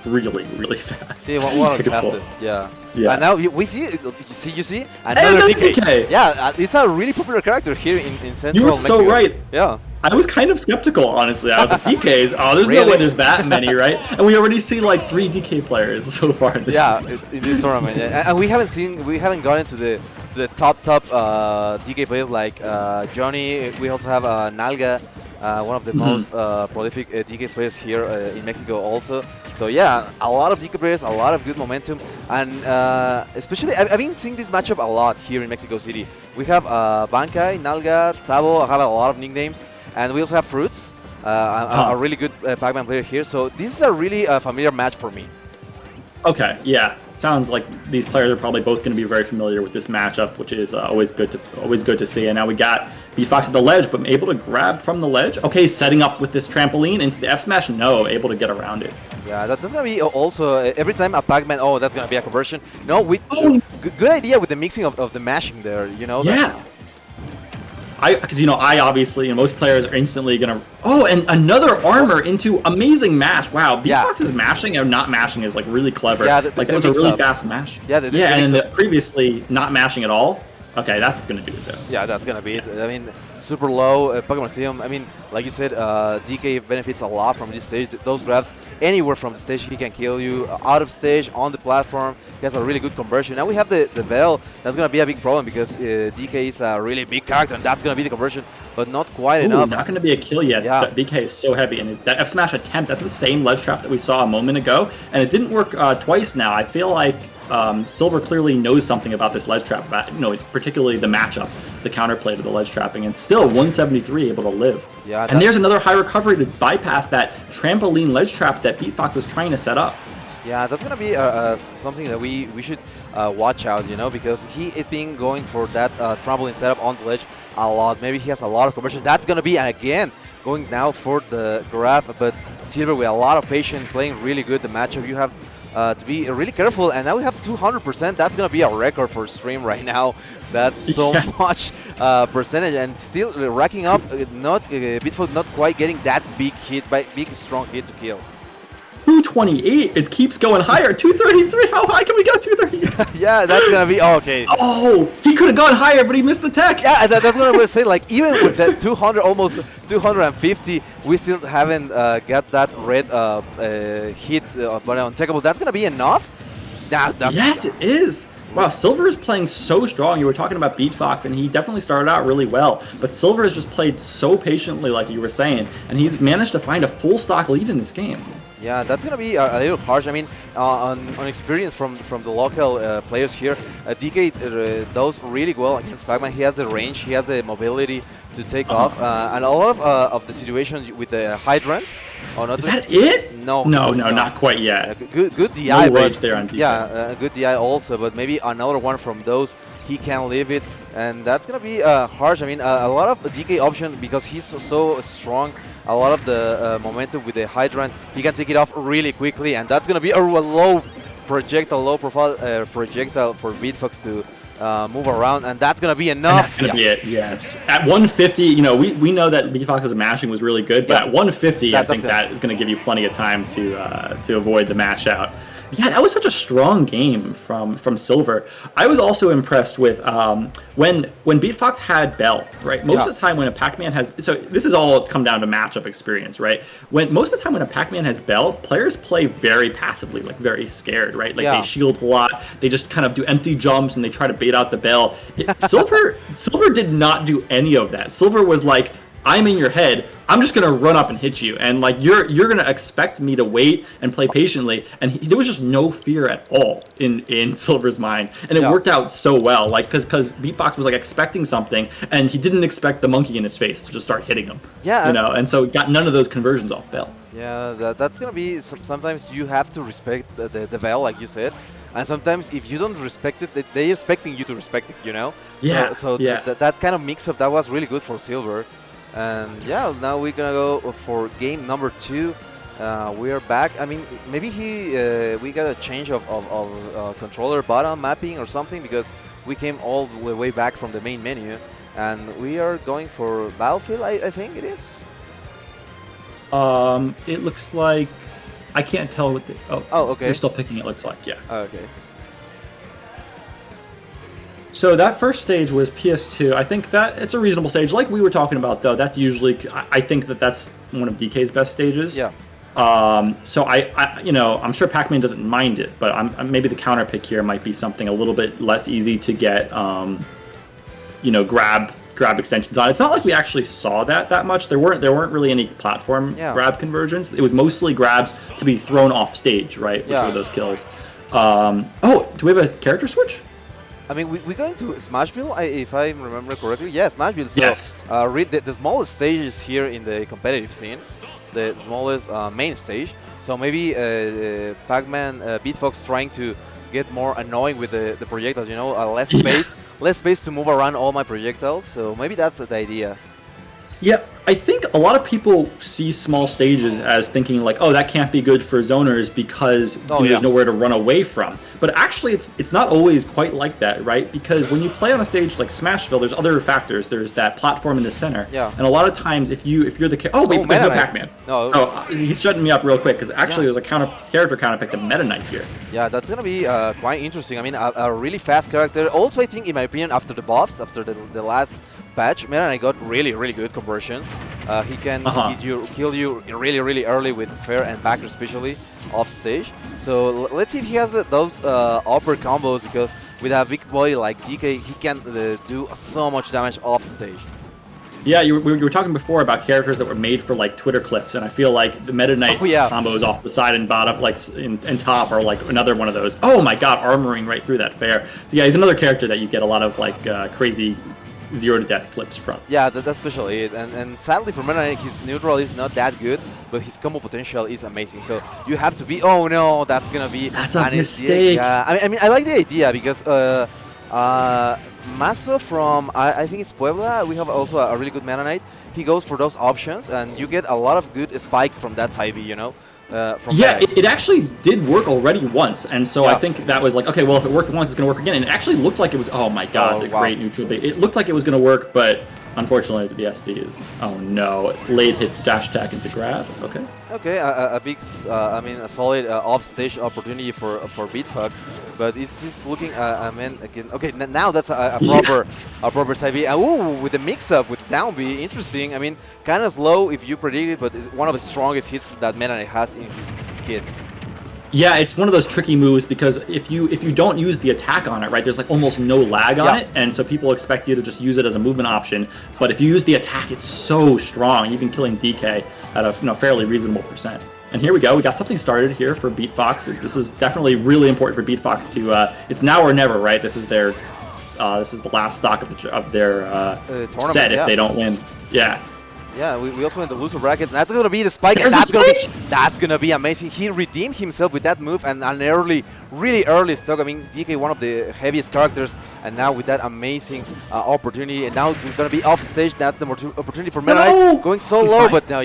really, really fast. See, one of the fastest, yeah. Yeah. And now we see, you see another DK. DK. Yeah, it's a really popular character here in Central You were Mexico. so right. Yeah. I was kind of skeptical, honestly. I was like, DKs? Oh, there's no Really? way there's that many, right? And we already see like 3 DK players so far in this year. In this tournament. Yeah. And we haven't gotten to the top DK players like Johnny. We also have Nalga, one of the most prolific DK players here in Mexico also. So yeah, a lot of DK players, a lot of good momentum, and especially I've been seeing this matchup a lot here in Mexico City. We have Bankai, Nalga, Tabo. I have a lot of nicknames, and we also have Fruits, a really good Pac-Man player here. So this is a really familiar match for me. Okay, yeah. Sounds like these players are probably both going to be very familiar with this matchup, which is always good to see. And now we got Beatfox at the ledge, but able to grab from the ledge. Okay, setting up with this trampoline into the F smash. No, able to get around it. Yeah, that's gonna be also every time a Pac-Man. Oh, that's gonna be a conversion. No, good idea with the mixing of the mashing there. You know. Yeah. Because I obviously, most players are instantly gonna. Oh, and another armor into amazing mash. Wow, Beatfox's mashing and not mashing is like really clever. Yeah, that was a really fast mash. Yeah, and previously not mashing at all. Okay, that's gonna do it though. Yeah, that's gonna be it. I mean, super low Pokemon Stadium. I mean, like you said, DK benefits a lot from this stage. Those grabs anywhere from the stage, he can kill you. Out of stage, on the platform, he has a really good conversion. Now we have the Veil. That's gonna be a big problem because DK is a really big character, and that's gonna be the conversion, but not quite enough. Not gonna be a kill yet. Yeah. DK is so heavy, and that F smash attempt. That's the same ledge trap that we saw a moment ago, and it didn't work twice now. I feel like. Silver clearly knows something about this ledge trap, particularly the matchup, the counterplay to the ledge trapping, and still 173 able to live. Yeah, and there's another high recovery to bypass that trampoline ledge trap that Beatfox was trying to set up. Yeah, that's gonna be something that we should watch out, because he is being going for that trampoline setup on the ledge a lot. Maybe he has a lot of conversion. That's gonna be, and again, going now for the grab, but Silver with a lot of patience, playing really good the matchup. You have to be really careful, and now we have 200%. That's gonna be a record for stream right now. That's so much percentage, and still racking up. Beatfox not quite getting that big strong hit to kill. 228. It keeps going higher. 233. How high can we go? 230. Yeah, that's gonna be okay. Oh, he could have gone higher, but he missed the tech. Yeah, that's what I was saying. Like even with that 200, almost 250, we still haven't got that red hit, but untakeable. That's gonna be enough. Yes, it is. Wow, Silver is playing so strong. You were talking about Beatfox, and he definitely started out really well. But Silver has just played so patiently, like you were saying, and he's managed to find a full stock lead in this game. Yeah, that's gonna be a little harsh. I mean, on experience from the local players here, DK does really well against Pac-Man. He has the range, he has the mobility to take off, and a lot of the situation with the hydrant. Oh, not is that it? No, not quite yet. Good DI, no rage there on DK. Yeah, good DI also, but maybe another one from those he can leave it, and that's gonna be harsh. I mean, a lot of DK option because he's so strong. A lot of the momentum with the hydrant, he can take it off really quickly, and that's gonna be a low profile projectile for Beatfox to move around, and that's gonna be enough. And that's gonna be it. Yes, at 150, we know that Beatfox's mashing was really good, but at 150, I think that is gonna give you plenty of time to avoid the mash out. Yeah, that was such a strong game from Silver. I was also impressed with when Beatfox had Bell, right? Most of the time when a Pac-Man has, so this is all come down to matchup experience, right? Most of the time when a Pac-Man has Bell, players play very passively, like very scared, right? Like they shield a lot, they just kind of do empty jumps and they try to bait out the Bell. Silver did not do any of that. Silver was like, I'm in your head. I'm just gonna run up and hit you, and like you're gonna expect me to wait and play patiently. And there was just no fear at all in Silver's mind, and it worked out so well. Like because Beatfox was like expecting something, and he didn't expect the monkey in his face to just start hitting him. Yeah, and so got none of those conversions off Bell. Yeah, that's gonna be sometimes you have to respect the Veil, like you said. And sometimes if you don't respect it, they're expecting you to respect it, So that kind of mix-up, that was really good for Silver. And yeah, now we're gonna go for game number 2. We are back. I mean, maybe we got a change of controller button mapping or something, because we came all the way back from the main menu, and we are going for Battlefield. I think it is. It looks like I can't tell what the... Oh, okay. You're still picking it, looks like, yeah. Okay. So that first stage was PS2. I think that it's a reasonable stage. Like we were talking about, though, that's usually... I think that's one of DK's best stages. Yeah. So I'm sure Pac-Man doesn't mind it, but maybe the counter pick here might be something a little bit less easy to get, grab extensions on. It's not like we actually saw that much. There weren't really any platform grab conversions. It was mostly grabs to be thrown off stage, right? Which were those kills. Do we have a character switch? I mean, we're going to Smashville, if I remember correctly. Yeah, Smashville. So, yes. The smallest stages here in the competitive scene, the smallest main stage. So maybe Pac-Man, Beatfox trying to get more annoying with the projectiles, less space to move around all my projectiles. So maybe that's the idea. Yeah, I think a lot of people see small stages as thinking like, oh, that can't be good for zoners because there's nowhere to run away from. But actually, it's not always quite like that, right? Because when you play on a stage like Smashville, there's other factors. There's that platform in the center. Yeah. And a lot of times, if you're the there's no Pac-Man. No. Oh, he's shutting me up real quick because actually there's a character counter pick to Meta Knight here. Yeah, that's gonna be quite interesting. I mean, a really fast character. Also, I think, in my opinion, after the buffs, after the last patch, Meta Knight got really, really good conversions. He can kill you really, really early with fair and backer, especially off stage. So let's see if he has those upper combos, because with a big body like DK, he can do so much damage off stage. Yeah, we were talking before about characters that were made for like Twitter clips, and I feel like the Meta Knight combos off the side and bottom, like and top, are like another one of those. Oh my God, armoring right through that fair. So yeah, he's another character that you get a lot of like crazy zero to death clips from. Yeah, that's especially it. And sadly for Meta Knight, his neutral is not that good, but his combo potential is amazing. So you have to be. Oh no, that's gonna be. That's a mistake. Yeah, I mean, I like the idea because Maso from I think it's Puebla. We have also a really good Meta Knight. He goes for those options, and you get a lot of good spikes from that side B. It actually did work already once, and so I think that was like, okay, well, if it worked once, it's going to work again. And it actually looked like it was, oh my God, great neutral bait. It looked like it was going to work, but unfortunately the SD is, oh no, late hit dash attack into grab. Okay. Okay, a big, a solid off-stage opportunity for Beatfox, but it's just looking, again. Okay, now that's a proper side B. Ooh, with the mix-up with down B, interesting. I mean, kind of slow if you predict it, but it's one of the strongest hits that Meta Knight has in his kit. Yeah, it's one of those tricky moves because if you don't use the attack on it, right, there's like almost no lag on it, and so people expect you to just use it as a movement option. But if you use the attack, it's so strong, even killing DK at a fairly reasonable percent. And here we go, we got something started here for Beatfox. This is definitely really important for Beatfox to. It's now or never, right? This is their. This is the last stock of their set if they don't win. Yeah. Yeah, we also went the loser brackets. That's gonna be the spike, and that's gonna be amazing. He redeemed himself with that move and an really early stock. I mean, DK, one of the heaviest characters, and now with that amazing opportunity, and now it's gonna be off stage. That's the opportunity for Meta Knight, going so low, but no,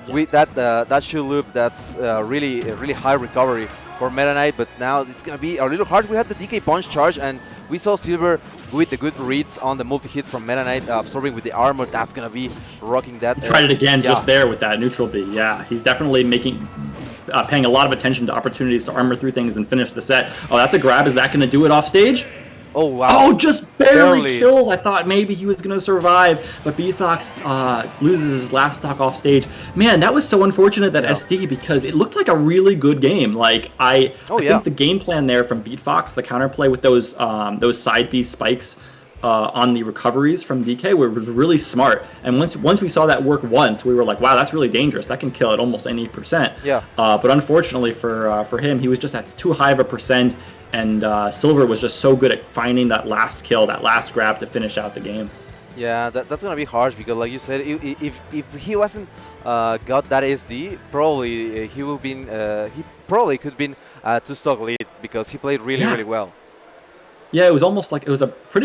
with that shoe loop, that's really high recovery for Meta Knight. But now it's gonna be a little hard. We had the DK punch charge, and we saw Silver with the good reads on the multi-hits from Meta Knight, absorbing with the armor. That's going to be rocking that. Tried it again just there with that neutral B. Yeah, he's definitely paying a lot of attention to opportunities to armor through things and finish the set. Oh, that's a grab. Is that going to do it off stage? Oh, wow. Oh, just barely kills. I thought maybe he was going to survive, but Beatfox loses his last stock off stage. Man, that was so unfortunate, that SD, because it looked like a really good game. Like, I think the game plan there from Beatfox, the counterplay with those side B spikes on the recoveries from DK was really smart. And once we saw that work once, we were like, wow, that's really dangerous. That can kill at almost any percent. Yeah. But unfortunately for him, he was just at too high of a percent. And Silver was just so good at finding that last kill, that last grab to finish out the game. Yeah, that's gonna be harsh because, like you said, if he wasn't got that SD, probably he probably could have been 2-stock lead because he played really well. Yeah, it was almost like it was a pretty big